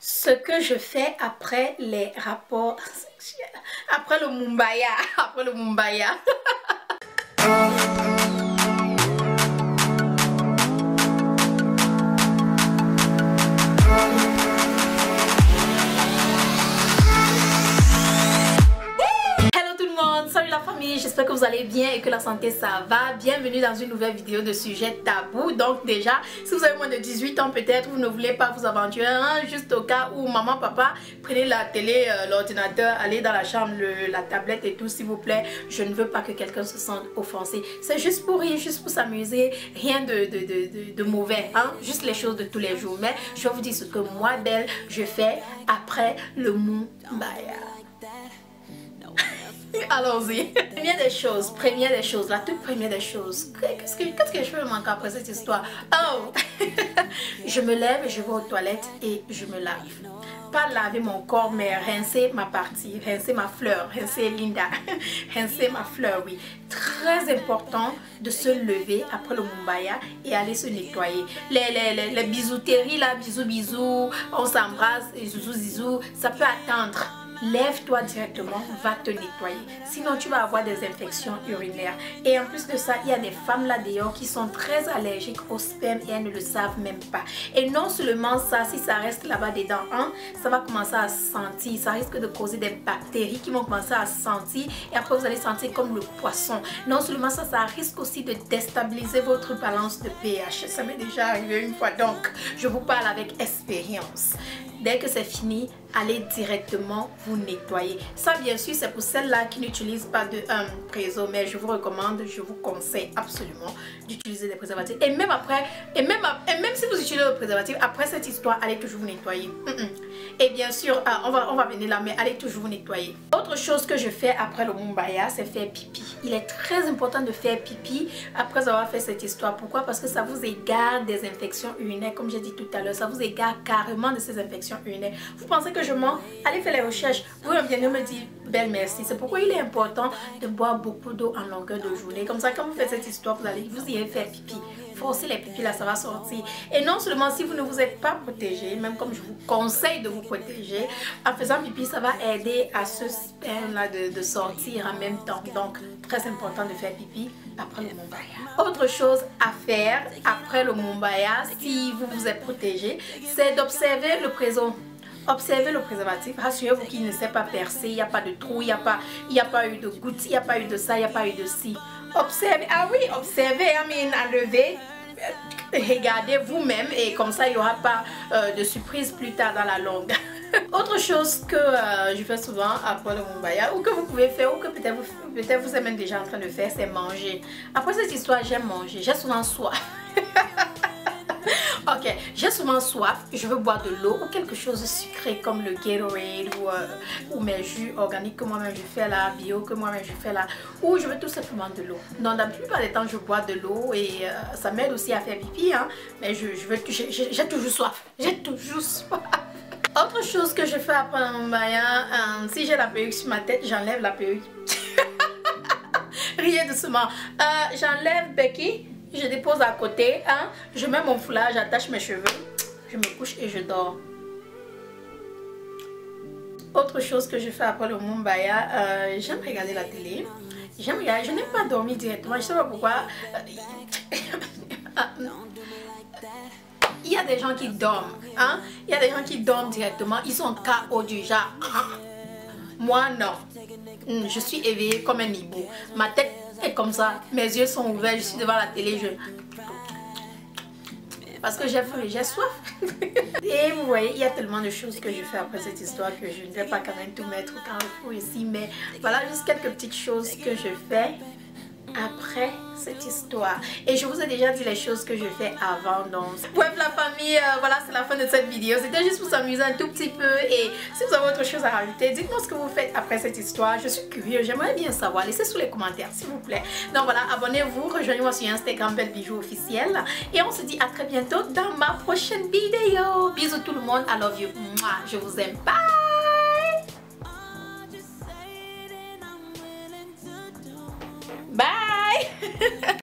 Ce que je fais après les rapports sexuels, après le Mumbaya, après le Mumbaya. Salut la famille, j'espère que vous allez bien et que la santé ça va. Bienvenue dans une nouvelle vidéo de sujet tabou. Donc déjà, si vous avez moins de 18 ans peut-être, vous ne voulez pas vous aventurer, hein, juste au cas où maman, papa, prenez la télé, l'ordinateur, allez dans la chambre, la tablette et tout s'il vous plaît. Je ne veux pas que quelqu'un se sente offensé. C'est juste pour rire, juste pour s'amuser, rien de mauvais, hein, juste les choses de tous les jours. Mais je vais vous dire ce que moi, Belle, je fais après le Mumbaya. Allons-y. Première des choses, la toute première des choses. Qu'est-ce que je peux me manquer après cette histoire? Oh! Je me lève, je vais aux toilettes et je me lave. Pas laver mon corps, mais rincer ma partie, rincer ma fleur, rincer Linda, rincer ma fleur, oui. Très important de se lever après le Mumbaya et aller se nettoyer. Les bisouteries là, bisous bisous, on s'embrasse, zouzou zizou, ça peut attendre. Lève-toi directement, va te nettoyer. Sinon, tu vas avoir des infections urinaires. Et en plus de ça, il y a des femmes là dehors qui sont très allergiques au sperme et elles ne le savent même pas. Et non seulement ça, si ça reste là-bas dedans, hein, ça va commencer à sentir. Ça risque de causer des bactéries qui vont commencer à sentir. Et après, vous allez sentir comme le poisson. Non seulement ça, ça risque aussi de déstabiliser votre balance de pH. Ça m'est déjà arrivé une fois. Donc, je vous parle avec expérience. Dès que c'est fini, allez directement vous nettoyer. Ça, bien sûr, c'est pour celles-là qui n'utilisent pas de préso, mais je vous recommande, je vous conseille absolument d'utiliser des préservatifs. Et même après, et même si vous utilisez le préservatif, après cette histoire, allez toujours vous nettoyer. Et bien sûr, on va venir là, mais allez toujours vous nettoyer. Autre chose que je fais après le Mumbaya, c'est faire pipi. Il est très important de faire pipi après avoir fait cette histoire. Pourquoi? Parce que ça vous égare des infections urinaires, comme j'ai dit tout à l'heure. Ça vous égare carrément de ces infections urinaires. Vous pensez que je mens? Allez faire les recherches. Vous venez me dire, Belle, merci. C'est pourquoi il est important de boire beaucoup d'eau en longueur de journée. Comme ça, quand vous faites cette histoire, vous irez faire pipi. Forcez les pipis là, ça va sortir. Et non seulement si vous ne vous êtes pas protégé, même comme je vous conseille de vous protéger, en faisant pipi, ça va aider à ce sperme là de sortir en même temps. Donc, très important de faire pipi après le Mumbaya. Autre chose à faire après le Mumbaya, si vous vous êtes protégé, c'est d'observer le présent. Observez le préservatif, rassurez-vous qu'il ne s'est pas percé, il n'y a pas de trou, il n'y a pas eu de gouttes, il n'y a pas eu de ça, il n'y a pas eu de ci. Observez, ah oui, observez, enlevez, regardez vous-même et comme ça il n'y aura pas de surprise plus tard dans la longue. Autre chose que je fais souvent après le Mumbaya ou que vous pouvez faire ou que peut-être vous êtes même déjà en train de faire, c'est manger. Après cette histoire, j'aime manger, j'ai souvent soif. Ok, j'ai souvent soif, je veux boire de l'eau ou quelque chose de sucré comme le Gatorade ou mes jus organiques que moi-même je fais là, bio que moi-même je fais là, ou je veux tout simplement de l'eau. Donc la plupart des temps je bois de l'eau et ça m'aide aussi à faire pipi, hein, mais j'ai toujours soif, j'ai toujours soif. Autre chose que je fais après le Mumbaya, si j'ai la perruque sur ma tête, j'enlève la perruque. Riez doucement. J'enlève Becky. Je dépose à côté, hein, je mets mon foulard, j'attache mes cheveux, je me couche et je dors. Autre chose que je fais après le Mumbaya, j'aime regarder la télé. Je n'aime pas dormir directement, je ne sais pas pourquoi. Il y a des gens qui dorment, hein, il y a des gens qui dorment directement, ils sont KO du genre. Moi non, je suis éveillée comme un hibou, ma tête est comme ça, mes yeux sont ouverts, je suis devant la télé, parce que j'ai faim, j'ai soif. Et vous voyez, il y a tellement de choses que je fais après cette histoire que je ne vais pas quand même tout mettre au carrefour ici, mais voilà juste quelques petites choses que je fais après cette histoire. Et je vous ai déjà dit les choses que je fais avant. Donc bref la famille, voilà, c'est la fin de cette vidéo. C'était juste pour s'amuser un tout petit peu. Et si vous avez autre chose à rajouter, dites-moi ce que vous faites après cette histoire. Je suis curieuse, j'aimerais bien savoir. Laissez sous les commentaires s'il vous plaît. Donc voilà, abonnez-vous, rejoignez-moi sur Instagram Belle Bijou officiel. Et on se dit à très bientôt dans ma prochaine vidéo. Bisous tout le monde, I love you. Mouah, je vous aime, bye. Bye.